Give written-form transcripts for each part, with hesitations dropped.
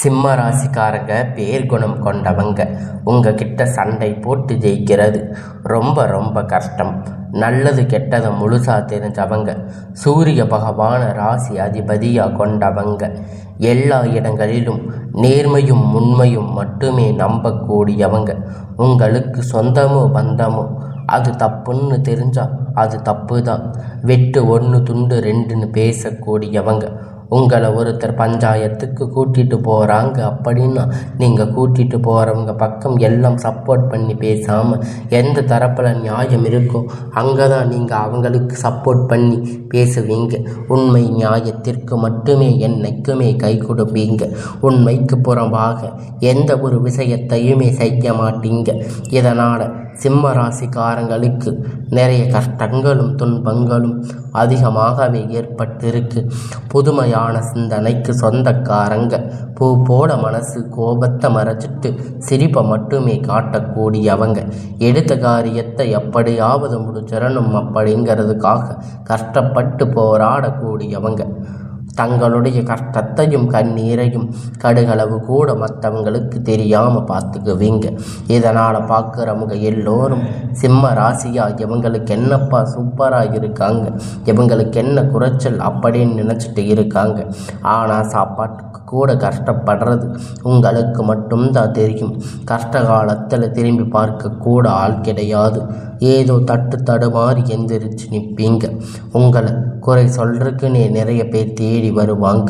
சிம்ம ராசிக்காரங்க பேர்குணம் கொண்டவங்க. உங்ககிட்ட சண்டை போட்டு ஜெயிக்கிறது ரொம்ப ரொம்ப கஷ்டம். நல்லது கெட்டதை முழுசா தெரிஞ்சவங்க. சூரிய பகவான ராசி அதிபதியாக கொண்டவங்க. எல்லா இடங்களிலும் நேர்மையும் உண்மையும் மட்டுமே நம்பக்கூடியவங்க. உங்களுக்கு சொந்தமோ பந்தமோ அது தப்புன்னு தெரிஞ்சா அது தப்பு தான். வெட்டு ஒன்று துண்டு ரெண்டுன்னு பேசக்கூடியவங்க. உங்களை ஒருத்தர் பஞ்சாயத்துக்கு கூட்டிகிட்டு போகிறாங்க அப்படின்னா நீங்கள் கூட்டிகிட்டு போகிறவங்க பக்கம் எல்லாம் சப்போர்ட் பண்ணி பேசாமல் எந்த தரப்பில் நியாயம் இருக்கோ அங்கே தான் நீங்கள் அவங்களுக்கு சப்போர்ட் பண்ணி பேசுவீங்க. உண்மை நியாயத்திற்கு மட்டுமே என்னைக்குமே கை கொடுப்பீங்க. உண்மைக்கு புறம்பாக எந்த ஒரு விஷயத்தையுமே செய்ய மாட்டீங்க. இதனால் சிம்ம ராசிக்காரங்களுக்கு நிறைய கஷ்டங்களும் துன்பங்களும் அதிகமாகவே ஏற்பட்டிருக்கு. புதுமையான சிந்தனைக்கு சொந்தக்காரங்க. பூ போல மனசு கோபத்தை மறைச்சிட்டு சிரிப்பை மட்டுமே காட்டக்கூடியவங்க. எடுத்த காரியத்தை எப்படியாவது முடிச்சிடணும் அப்படிங்கிறதுக்காக கஷ்டப்பட்டு போராடக்கூடியவங்க. தங்களுடைய கஷ்டத்தையும் கண்ணீரையும் கடுகளவு கூட மற்றவங்களுக்கு தெரியாமல் பார்த்துக்குவீங்க. இதனால் பார்க்குறவங்க எல்லோரும் சிம்ம ராசியாக இவங்களுக்கு என்னப்பா சூப்பராக இருக்காங்க, இவங்களுக்கு என்ன குறைச்சல் அப்படின்னு நினச்சிட்டு இருக்காங்க. ஆனால் சாப்பாட்டுக்கு கூட கஷ்டப்படுறது உங்களுக்கு மட்டும்தான் தெரியும். கஷ்ட காலத்தில் திரும்பி பார்க்க கூட ஆள் கிடையாது. ஏதோ தடுமாறி எந்திரிச்சு நிற்பீங்க. உங்களை குறை சொல்றதுக்குன்னே நிறைய பேர் தேடி வருவாங்க.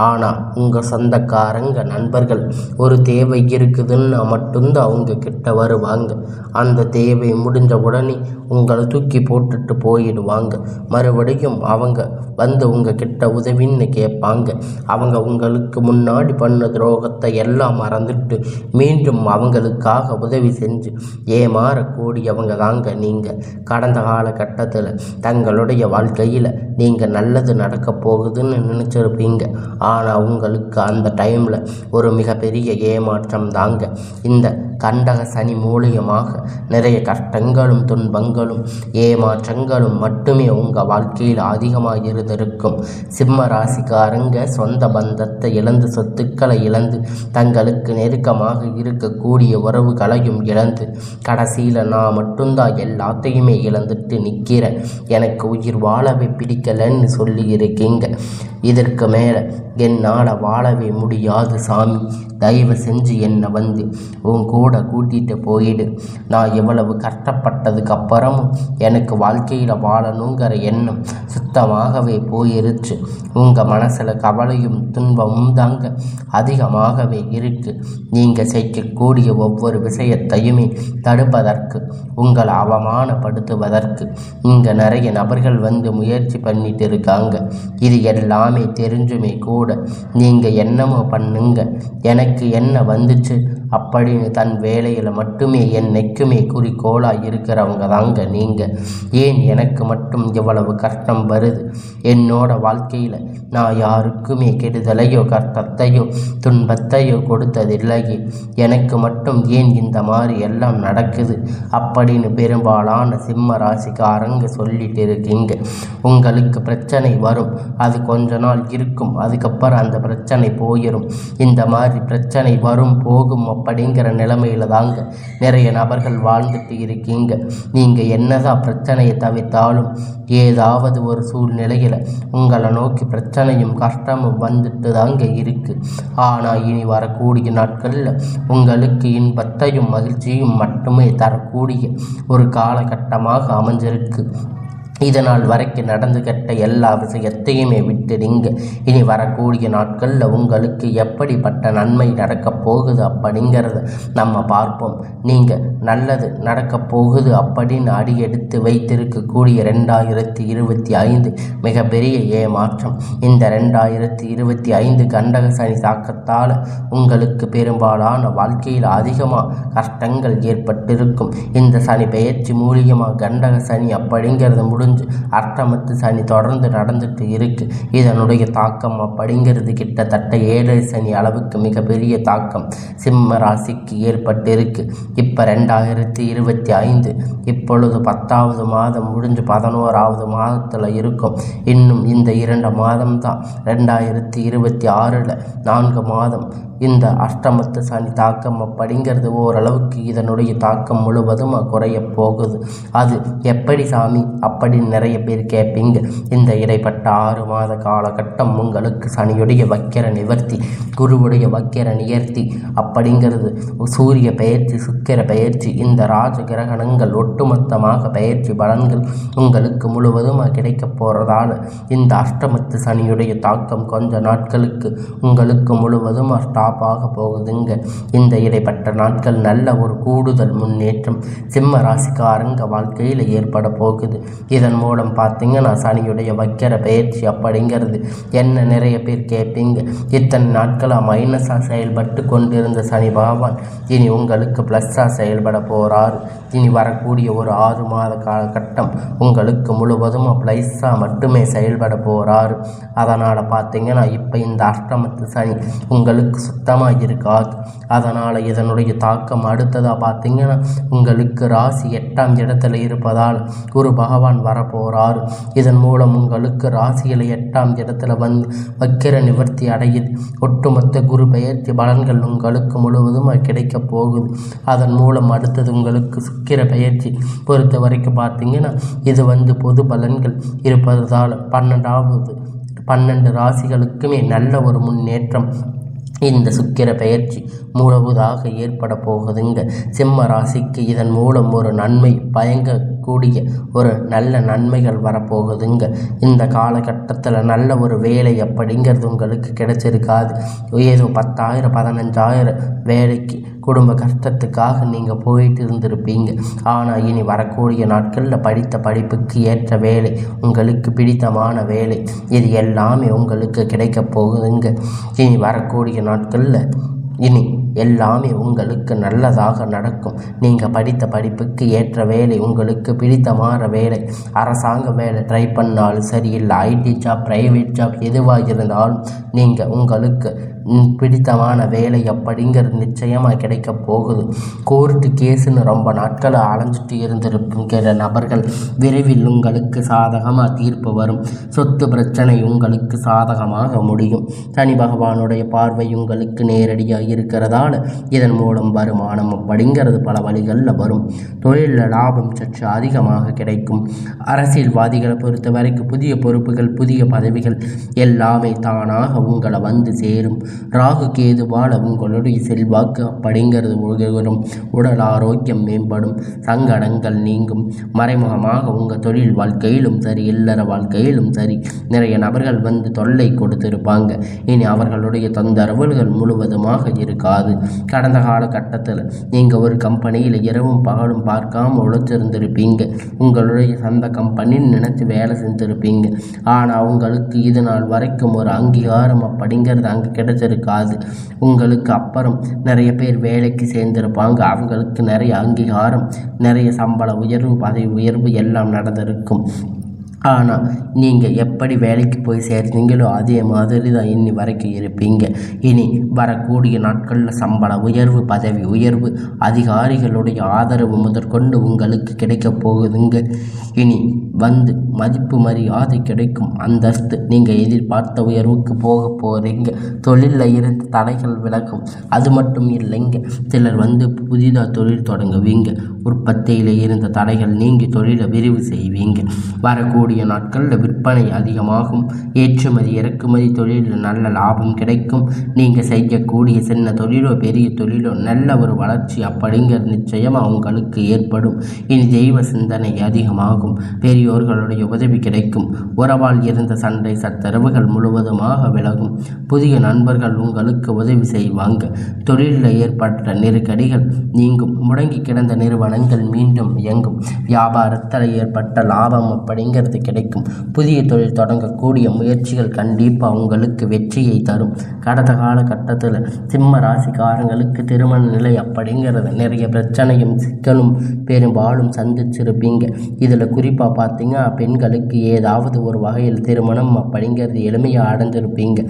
ஆனால் உங்கள் சொந்தக்காரங்க நண்பர்கள் ஒரு தேவை இருக்குதுன்னு மட்டும்தான் அவங்க கிட்ட வருவாங்க. அந்த தேவை முடிஞ்ச உடனே உங்களை தூக்கி போட்டுட்டு போயிடுவாங்க. மறுபடியும் அவங்க வந்து உங்கள் கிட்ட உதவின்னு கேட்பாங்க. அவங்க உங்களுக்கு முன்னாடி பண்ண துரோகத்தை எல்லாம் மறந்துட்டு மீண்டும் அவங்களுக்காக உதவி செஞ்சு ஏமாறக்கூடியவங்க தாங்க நீங்கள். கடந்த காலகட்டத்தில் தங்களுடைய வாழ்க்கையில் நீங்கள் நல்லது நடக்க போகுதுன்னு நினச்சிருப்பீங்க. ஆனால் உங்களுக்கு அந்த டைமில் ஒரு மிகப்பெரிய ஏமாற்றம் தாங்க. இந்த கண்டக சனி மூலியமாக நிறைய கஷ்டங்களும் துன்பங்களும் ஏமாற்றங்களும் மட்டுமே உங்கள் வாழ்க்கையில் அதிகமாக இருந்திருக்கும். சிம்ம ராசிக்காரங்க சொந்த பந்தத்தை இழந்து, சொத்துக்களை இழந்து, தங்களுக்கு நெருக்கமாக இருக்கக்கூடிய உறவுகளையும் இழந்து, கடைசியில் நான் மட்டும்தான் எல்லாத்தையுமே இழந்துட்டு நிற்கிறேன், எனக்கு உயிர் வாழவே பிடிக்கலன்னு சொல்லி இருக்கீங்க. இதற்கு மேலே என்னால் வாழவே முடியாது சாமி, தயவு செஞ்சு என்னை வந்து உன் கூட கூட்டிகிட்டு போயிடு. நான் எவ்வளவு கஷ்டப்பட்டதுக்கு அப்புறமும் எனக்கு வாழ்க்கையில் வாழணுங்கிற எண்ணம் சுத்தமாகவே போயிருச்சு. உங்கள் மனசில் கவலையும் துன்பமும் தாங்க அதிகமாகவே இருக்குது. நீங்கள் செய்யக்கூடிய ஒவ்வொரு விஷயத்தையுமே தடுப்பதற்கு, உங்களை அவமானப்படுத்துவதற்கு இங்கே நிறைய நபர்கள் வந்து முயற்சி பண்ணிட்டு இருக்காங்க. இது எல்லாமே தெரிஞ்சுமே கூட நீங்கள் என்னமோ பண்ணுங்க, எனக்கு என்ன வந்துச்சு அப்படின்னு தன் வேலையில் மட்டுமே என்னைக்குமே குறிக்கோளாக இருக்கிறவங்க தாங்க நீங்கள். ஏன் எனக்கு மட்டும் இவ்வளவு கஷ்டம் வருது? என்னோட வாழ்க்கையில் நான் யாருக்குமே கெடுதலையோ கஷ்டத்தையோ துன்பத்தையோ கொடுத்ததில்லையே, எனக்கு மட்டும் ஏன் இந்த மாதிரி எல்லாம் நடக்குது அப்படின்னு பெரும்பாலான சிம்ம ராசிக்காரங்க சொல்லிட்டு இருக்கீங்க. உங்களுக்கு பிரச்சனை வரும், அது கொஞ்ச நாள் இருக்கும், அதுக்கப்புறம் அந்த பிரச்சனை போயிடும். இந்த மாதிரி பிரச்சனை வரும் போகும் அப்படிங்கிற நிலைமையில தாங்க நிறைய நபர்கள் வாழ்ந்துட்டு இருக்கீங்க. நீங்கள் என்னதான் பிரச்சனையை தவிர்த்தாலும் ஏதாவது ஒரு சூழ்நிலையில் உங்களை நோக்கி பிரச்சனையும் கஷ்டமும் வந்துட்டு தாங்க இருக்கு. ஆனால் இனி வரக்கூடிய நாட்களில் உங்களுக்கு இன்பத்தையும் மகிழ்ச்சியும் மட்டுமே தரக்கூடிய ஒரு காலகட்டமாக அமைஞ்சிருக்கு. இதனால் வரைக்கும் நடந்துகிட்ட எல்லா விஷயத்தையுமே விட்டுடுங்க. இனி வரக்கூடிய நாட்களில் உங்களுக்கு எப்படிப்பட்ட நன்மை நடக்கப் போகுது அப்படிங்கிறத நம்ம பார்ப்போம். நீங்கள் நல்லது நடக்கப் போகுது அப்படின்னு அடியெடுத்து வைத்திருக்கக்கூடிய 2025 மிகப்பெரிய ஏமாற்றம். இந்த 2025 கண்டக சனி தாக்கத்தால் உங்களுக்கு பெரும்பாலான வாழ்க்கையில் அதிகமாக கஷ்டங்கள் ஏற்பட்டிருக்கும். இந்த சனி பெயர்ச்சி மூலியமாக கண்டக சனி அப்படிங்கிறது முடிஞ்சு அர்த்தமத்து சனி தொடர்ந்து நடந்துட்டு இருக்கு. இதனுடைய தாக்கம் அப்படிங்கிறது கிட்டத்தட்ட 7 சனி அளவுக்கு மிகப்பெரிய தாக்கம் சிம்ம ராசிக்கு ஏற்பட்டிருக்கு. இப்போ 2025 இப்பொழுது 10வது மாதம் முடிஞ்சு 11வது மாதத்தில் இருக்கும். இன்னும் இந்த 2 மாதம் தான் 2026 4 மாதம் இந்த அஷ்டமத்து சனி தாக்கம் அப்படிங்கிறது ஓரளவுக்கு இதனுடைய தாக்கம் முழுவதும் குறைய போகுது. அது எப்படி சாமி அப்படின்னு நிறைய பேர் கேட்பீங்க. இந்த இடைப்பட்ட 6 மாத காலகட்டம் உங்களுக்கு சனியுடைய வக்கிர நிவர்த்தி, குருவுடைய வக்கிர நியர்த்தி அப்படிங்கிறது, சூரிய பெயர்ச்சி, சுக்கிர பெயர்ச்சி, இந்த ராஜ கிரகணங்கள் ஒட்டுமொத்தமாக பெயர்ச்சி பலன்கள் உங்களுக்கு முழுவதும் கிடைக்க போறதால இந்த அஷ்டமத்து சனியுடைய தாக்கம் கொஞ்ச நாட்களுக்கு உங்களுக்கு முழுவதும் ஸ்டாப் ஆக போகுதுங்க. இந்த இடைப்பட்ட நாட்கள் நல்ல ஒரு கூடுதல் முன்னேற்றம் சிம்ம ராசிக்காரங்க வாழ்க்கையில் ஏற்பட போகுது. இதன் மூலம் பார்த்தீங்கன்னா சனியுடைய வக்கிர பயிற்சி அப்படிங்கிறது என்ன நிறைய பேர் கேட்பீங்க. இத்தனை நாட்களாக மைனஸாக செயல்பட்டு கொண்டிருந்த சனி பகவான் இனி உங்களுக்கு ப்ளஸ்ஸாக செயல்பட போகிறார். இனி வரக்கூடிய ஒரு 6 மாத காலகட்டம் உங்களுக்கு முழுவதும் ப்ளஸ்ஸாக மட்டுமே செயல்பட போகிறார். அதனால் பார்த்தீங்கன்னா இப்போ இந்த அஷ்டமத்து சனி உங்களுக்கு சுத்தமாக இருக்காது. அதனால் இதனுடைய தாக்கம் அடுத்ததாக பார்த்தீங்கன்னா உங்களுக்கு ராசி 8ஆம் இடத்துல இருப்பதால் குரு பகவான் வரப்போகிறார். இதன் மூலம் உங்களுக்கு ராசியில் 8ஆம் இடத்துல வந்து வக்கிர நிவர்த்தி அடையுது. ஒட்டுமொத்த குரு பெயர்ச்சி பலன்கள் உங்களுக்கு முழுவதும் கிடைக்க போகுது. அதன் மூலம் அடுத்தது உங்களுக்கு சுக்கிர பெயர்ச்சி பொறுத்த வரைக்கும் பார்த்தீங்கன்னா இது பொது பலன்கள் இருப்பதால் 12 ராசிகளுக்குமே நல்ல ஒரு முன்னேற்றம் இந்த சுக்கிர பெயர்ச்சி முழுவதாக ஏற்பட போகுதுங்க. சிம்ம ராசிக்கு இதன் மூலம் ஒரு நன்மை பயங்கக்கூடிய ஒரு நல்ல நன்மைகள் வரப்போகுதுங்க. இந்த காலகட்டத்தில் நல்ல ஒரு வேலை அப்படிங்கிறது உங்களுக்கு கிடைச்சிருக்காது. ஏதோ 10,000 15,000 வேலைக்கு குடும்ப கஷ்டத்துக்காக நீங்கள் போயிட்டு இருந்திருப்பீங்க. ஆனால் இனி வரக்கூடிய நாட்களில் படித்த படிப்புக்கு ஏற்ற வேலை, உங்களுக்கு பிடித்தமான வேலை, இது எல்லாமே உங்களுக்கு கிடைக்க போகுதுங்க. இனி வரக்கூடிய நாட்களில் இனி எல்லாமே உங்களுக்கு நல்லதாக நடக்கும். நீங்கள் படித்த படிப்புக்கு ஏற்ற வேலை, உங்களுக்கு பிடித்தமான வேலை, அரசாங்க வேலை ட்ரை பண்ணாலும் சரி, இல்லை ஐடி ஜாப், ப்ரைவேட் ஜாப் எதுவாக இருந்தாலும் நீங்கள் உங்களுக்கு பிடித்தமான வேலை அப்படிங்கிறது நிச்சயமாக கிடைக்க போகுது. கோர்ட்டு கேஸுன்னு ரொம்ப நாட்கள் அலைஞ்சிட்டு இருந்திருக்கிற நபர்கள் விரைவில் உங்களுக்கு சாதகமாக தீர்ப்பு வரும். சொத்து பிரச்சனை உங்களுக்கு சாதகமாக முடியும். சனி பகவானுடைய பார்வை உங்களுக்கு நேரடியாக இருக்கிறதால இதன் மூலம் வருமானம் அப்படிங்கிறது பல வழிகளில் வரும். தொழிலில் லாபம் சற்று அதிகமாக கிடைக்கும். அரசியல்வாதிகளை பொறுத்த வரைக்கும் புதிய பொறுப்புகள், புதிய பதவிகள் எல்லாமே தானாக உங்களை வந்து சேரும். ராகு கேதுவால் உங்களுடைய செல்வாக்கு அப்படிங்கிறது வரும். உடல் ஆரோக்கியம் மேம்படும். சங்கடங்கள் நீங்கும். மறைமுகமாக உங்கள் தொழில் வாழ்க்கையிலும் சரி, இல்லற வாழ்க்கையிலும் சரி நிறைய நபர்கள் தொல்லை கொடுத்திருப்பாங்க. இனி அவர்களுடைய தொந்தரவுகள் முழுவதுமாக இருக்காது. கடந்த காலகட்டத்தில் நீங்கள் ஒரு கம்பெனியில் இரவும் பகலும் பார்க்காம உழைச்சிருந்திருப்பீங்க. உங்களுடைய சொந்த கம்பெனின்னு நினச்சி வேலை செஞ்சுருப்பீங்க. ஆனால் உங்களுக்கு இது நாள் வரைக்கும் ஒரு அங்கீகாரம் அப்படிங்கிறது அங்கே கிடைச்சிருக்காது. உங்களுக்கு அப்புறம் நிறைய பேர் வேலைக்கு சேர்ந்திருப்பாங்க. அவங்களுக்கு நிறைய அங்கீகாரம், நிறைய சம்பள உயர்வு, பதவி உயர்வு எல்லாம் நடந்திருக்கும். ஆனால் நீங்கள் எப்படி வேலைக்கு போய் சேர்ந்தீங்களோ அதே மாதிரி தான் இனி வரைக்கும் இருப்பீங்க. இனி வரக்கூடிய நாட்களில் சம்பள உயர்வு, பதவி உயர்வு, அதிகாரிகளுடைய ஆதரவு முதற்கொண்டு உங்களுக்கு கிடைக்க போகுதுங்க. இனி மதிப்பு மரியாதை கிடைக்கும். அந்தஸ்து நீங்கள் எதிர்பார்த்த உயர்வுக்கு போக போகிறீங்க. தொழிலில் இருந்த தடைகள் விலகும். அது மட்டும் இல்லைங்க, சிலர் புதிதாக தொழில் தொடங்குவீங்க. உற்பத்தியில் இருந்த தடைகள் நீங்கி தொழிலை விரிவு செய்வீங்க. வரக்கூடிய நாட்களில் விற்பனை அதிகமாகும். ஏற்றுமதி இறக்குமதி தொழிலில் நல்ல லாபம் கிடைக்கும். நீங்கள் செய்யக்கூடிய சின்ன தொழிலோ பெரிய தொழிலோ நல்ல ஒரு வளர்ச்சி அப்படிங்கிறது நிச்சயமாக உங்களுக்கு ஏற்படும். இனி தெய்வ சிந்தனை அதிகமாகும். பெரியோர்களுடைய உதவி கிடைக்கும். உறவால் இருந்த சண்டை சச்சரவுகள் முழுவதுமாக விலகும். புதிய நண்பர்கள் உங்களுக்கு உதவி செய்வாங்க. தொழிலில் ஏற்பட்ட நெருக்கடிகள் நீங்கும். முடங்கி கிடந்த நிறுவனங்கள் மீண்டும் இயங்கும். வியாபாரத்தில் ஏற்பட்ட லாபம் அப்படிங்கிறது கிடைக்கும். புதிய தொழில் தொடங்கக்கூடிய முயற்சிகள் கண்டிப்பாக உங்களுக்கு வெற்றியை தரும். கடந்த காலகட்டத்தில் சிம்ம ராசிக்காரங்களுக்கு திருமண நிலை அப்படிங்கிறது நிறைய பிரச்சனையும் சிக்கலும் பெரும்பாலும் சந்திச்சிருப்பீங்க. இதில் குறிப்பாக பார்த்தீங்கன்னா பெண்களுக்கு ஏதாவது ஒரு வகையில் திருமணம் அப்படிங்கிறது எளிமையாக அடைஞ்சிருப்பீங்க.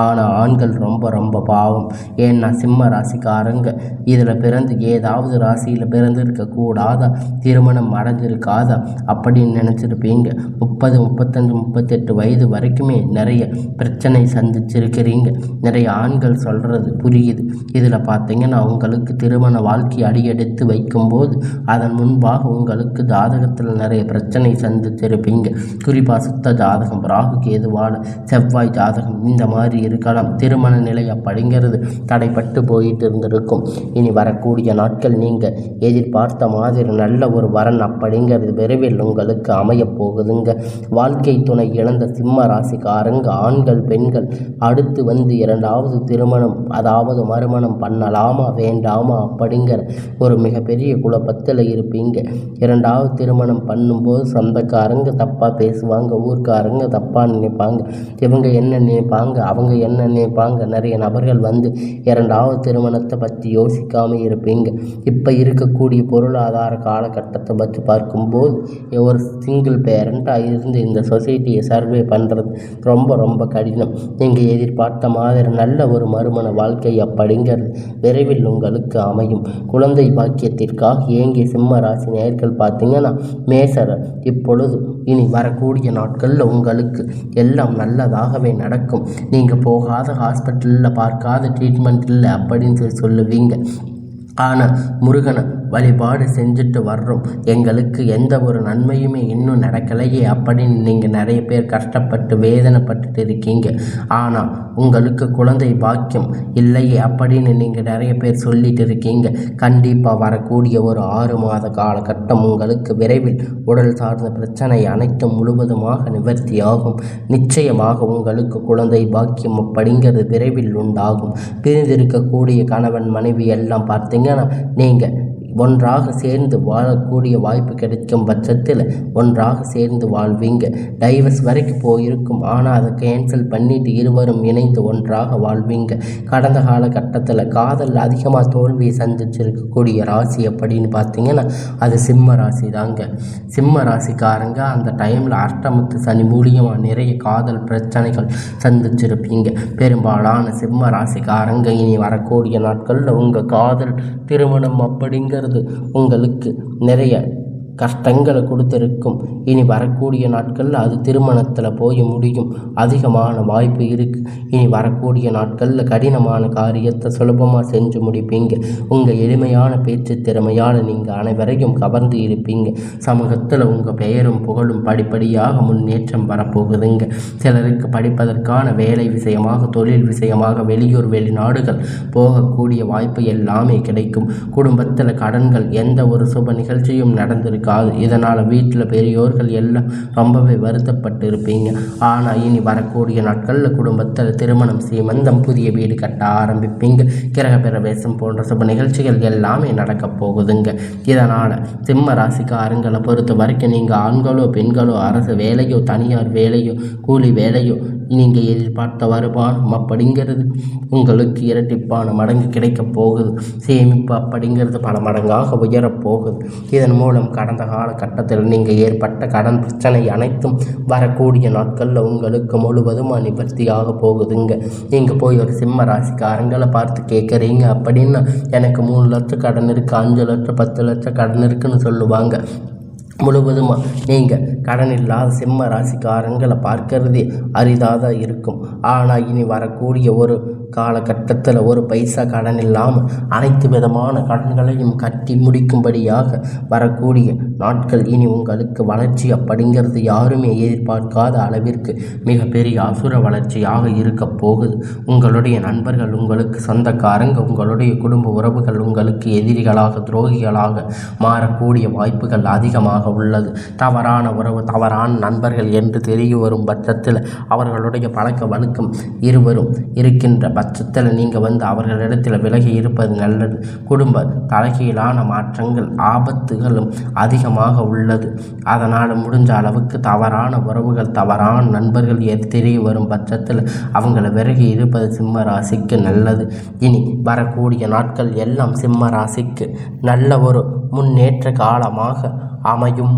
ஆனால் ஆண்கள் ரொம்ப ரொம்ப பாவம். ஏன்னா சிம்ம ராசிக்காரங்க இதில் பிறந்து ஏதாவது ராசியில் பிறந்திருக்க கூடாதா, திருமணம் அடைஞ்சிருக்காதா அப்படின்னு நினச்சிருப்பீங்க. 30, 35, 38 வயது வரைக்குமே நிறைய பிரச்சனை சந்திச்சிருக்கிறீங்க. நிறைய ஆண்கள் சொல்கிறது புரியுது. இதில் பார்த்தீங்கன்னா உங்களுக்கு திருமண வாழ்க்கை அடியெடுத்து வைக்கும்போது அதன் முன்பாக உங்களுக்கு ஜாதகத்தில் நிறைய பிரச்சனை சந்திச்சிருப்பீங்க. குறிப்பாக சுத்த ஜாதகம், ராகு கேதுவால, செவ்வாய் ஜாதகம் இந்த மாதிரி இருக்கலாம். திருமண நிலை அப்படிங்கிறது தடைப்பட்டு போயிட்டு இருந்திருக்கும். இனி வரக்கூடிய நாட்கள் நீங்கள் எதிர்பார்த்த மாதிரி நல்ல ஒரு வரன் அப்படிங்கிறது விரைவில் உங்களுக்கு அமைய போகுதுங்க. வாழ்க்கை துணை இழந்த சிம்ம ராசிக்காரங்க ஆண்கள் பெண்கள் அடுத்து வந்து இரண்டாவது திருமணம் அதாவது மறுமணம் பண்ணலாமா வேண்டாமா அப்படிங்கிற ஒரு மிகப்பெரிய குழப்பத்தில் இருப்பீங்க. இரண்டாவது திருமணம் பண்ணும்போது சொந்தக்காரங்க தப்பாக பேசுவாங்க, ஊர்க்காரங்க தப்பாக நினைப்பாங்க, இவங்க என்ன நினைப்பாங்க அவங்க என்ன நினைப்பாங்க. நிறைய நபர்கள் வந்து இரண்டாவது திருமணத்தை பற்றி யோசிக்காமல் இருப்பீங்க. இப்போ இருக்கக்கூடிய பொருளாதார காலகட்டத்தை பற்றி பார்க்கும்போது ஒரு சிங்கிள் பேரண்ட்டாக இருந்து இந்த சொசைட்டியை சர்வே பண்ணுறது ரொம்ப ரொம்ப கடினம். நீங்கள் எதிர்பார்த்த மாதிரி நல்ல ஒரு மறுமண வாழ்க்கை அப்படிங்கிறது விரைவில் உங்களுக்கு அமையும். குழந்தை பாக்கியத்திற்காக ஏங்கிய சிம்ம ராசி நேயர்கள் பார்த்தீங்கன்னா மேசர் இப்பொழுது இனி வரக்கூடிய நாட்களில் உங்களுக்கு எல்லாம் நல்லதாகவே நடக்கும். நீங்கள் போகாத ஹாஸ்பிட்டலில் பார்க்காத ட்ரீட்மெண்ட் இல்லை அப்படின்னு சொல்லுவீங்க. ஆனால் முருகனை வழிபாடு செஞ்சுட்டு வர்றோம், எங்களுக்கு எந்த ஒரு நன்மையுமே இன்னும் நடக்கலையே அப்படின்னு நீங்கள் நிறைய பேர் கஷ்டப்பட்டு வேதனைப்பட்டுட்டு இருக்கீங்க. ஆனால் உங்களுக்கு குழந்தை பாக்கியம் இல்லையே அப்படின்னு நீங்கள் நிறைய பேர் சொல்லிட்டு இருக்கீங்க. கண்டிப்பாக வரக்கூடிய ஒரு 6 மாத காலகட்டம் உங்களுக்கு விரைவில் உடல் சார்ந்த பிரச்சனை அனைத்தும் முழுவதுமாக நிவர்த்தியாகும். நிச்சயமாக உங்களுக்கு குழந்தை பாக்கியம் அப்படிங்கிறது விரைவில் உண்டாகும். பிரிந்திருக்கக்கூடிய கணவன் மனைவி எல்லாம் பார்த்தீங்கன்னா நீங்கள் ஒன்றாக சேர்ந்து வாழக்கூடிய வாய்ப்பு கிடைக்கும் பட்சத்தில் ஒன்றாக சேர்ந்து வாழ்வீங்க. டைவர்ஸ் வரைக்கும் போயிருக்கும், ஆனால் அதை கேன்சல் பண்ணிட்டு இருவரும் இணைந்து ஒன்றாக வாழ்வீங்க. கடந்த காலகட்டத்தில் காதல் அதிகமாக தோல்வியை சந்திச்சிருக்கக்கூடிய ராசி அப்படின்னு பார்த்தீங்கன்னா அது சிம்ம ராசி தாங்க. சிம்ம ராசிக்காரங்க அந்த டைமில் அஷ்டமத்து சனி மூலியமாக நிறைய காதல் பிரச்சனைகள் சந்திச்சிருப்பீங்க. பெரும்பாலான சிம்ம ராசிக்காரங்க இனி வரக்கூடிய நாட்களில் உங்கள் காதல் திருமணம் அப்படிங்கிற உங்களுக்கு நிறைய கஷ்டங்களை கொடுத்திருக்கும். இனி வரக்கூடிய நாட்களில் அது திருமணத்தில் போய் முடியும். அதிகமான வாய்ப்பு இருக்குது. இனி வரக்கூடிய நாட்களில் கடினமான காரியத்தை சுலபமாக செஞ்சு முடிப்பீங்க. உங்கள் எளிமையான பேச்சு திறமையால் நீங்கள் அனைவரையும் கவர்ந்து இருப்பீங்க. சமூகத்தில் உங்கள் பெயரும் புகழும் படிப்படியாக முன்னேற்றம் வரப்போகுதுங்க. சிலருக்கு படிப்பதற்கான வேலை விஷயமாக, தொழில் விஷயமாக வெளியூர் வெளிநாடுகள் போகக்கூடிய வாய்ப்பு எல்லாமே கிடைக்கும். குடும்பத்தில் கடன்கள், எந்த ஒரு சுப நிகழ்ச்சியும் நடந்திருக்கு. இதனால் வீட்டில் பெரியோர்கள் எல்லாம் ரொம்பவே வருத்தப்பட்டு இருப்பீங்க. ஆனால் இனி வரக்கூடிய நாட்களில் குடும்பத்தில் திருமணம், சீமந்தம், புதிய வீடு கட்ட ஆரம்பிப்பீங்க. கிரக பிரவேசம் போன்ற சுப நிகழ்ச்சிகள் எல்லாமே நடக்க போகுதுங்க. இதனால் சிம்ம ராசிக்காரங்களை பொறுத்த வரைக்கும் நீங்கள் ஆண்களோ பெண்களோ அரசு வேலையோ தனியார் வேலையோ கூலி வேலையோ நீங்கள் எதிர்பார்த்த வருமானம் அப்படிங்கிறது உங்களுக்கு இரட்டிப்பான மடங்கு கிடைக்கப் போகுது. சேமிப்பு அப்படிங்கிறது பல மடங்காக உயரப்போகுது. இதன் மூலம் கடந்த காலகட்டத்தில் நீங்கள் ஏற்பட்ட கடன் பிரச்சனை அனைத்தும் வரக்கூடிய நாட்களில் உங்களுக்கு முழுவதும் நிவர்த்தியாக போகுதுங்க. நீங்கள் போய் ஒரு சிம்ம ராசிக்காரங்களை பார்த்து கேட்குறீங்க அப்படின்னா எனக்கு 3 லட்சம் கடன் இருக்குது, 5 லட்சம் 10 லட்சம் கடன் இருக்குன்னு சொல்லுவாங்க. முழுவதுமாக நீங்கள் கடன் இல்லாத சிம்ம ராசிக்காரங்களை பார்க்கறதே அரிதாக தான் இருக்கும். ஆனால் இனி வரக்கூடிய ஒரு காலகட்டத்தில் ஒரு பைசா கடன் இல்லாமல் அனைத்து விதமான கடன்களையும் கட்டி முடிக்கும்படியாக வரக்கூடிய நாட்கள் இனி உங்களுக்கு வளர்ச்சி அப்படிங்கிறது யாருமே எதிர்பார்க்காத அளவிற்கு மிகப்பெரிய அசுர வளர்ச்சியாக இருக்க போகுது. உங்களுடைய நண்பர்கள், உங்களுக்கு சொந்தக்காரங்க, உங்களுடைய குடும்ப உறவுகள் உங்களுக்கு எதிரிகளாக துரோகிகளாக மாறக்கூடிய வாய்ப்புகள் அதிகமாக உள்ளது. தவறான உறவு, தவறான நண்பர்கள் என்று தெரிய வரும் பட்சத்தில் அவர்களுடைய பழக்க வழக்கம் இருவரும் இருக்கின்ற பட்சத்தில் நீங்கள் வந்து அவர்களிடத்தில் விலகி இருப்பது நல்லது. குடும்ப தலைகீழான மாற்றங்கள், ஆபத்துகளும் அதிகமாக உள்ளது. அதனால் முடிஞ்ச அளவுக்கு தவறான உறவுகள், தவறான நண்பர்கள் தெரிய வரும் பட்சத்தில் அவங்கள விலகி இருப்பது சிம்ம ராசிக்கு நல்லது. இனி வரக்கூடிய நாட்கள் எல்லாம் சிம்ம ராசிக்கு நல்ல ஒரு முன்னேற்ற காலமாக அமையும்.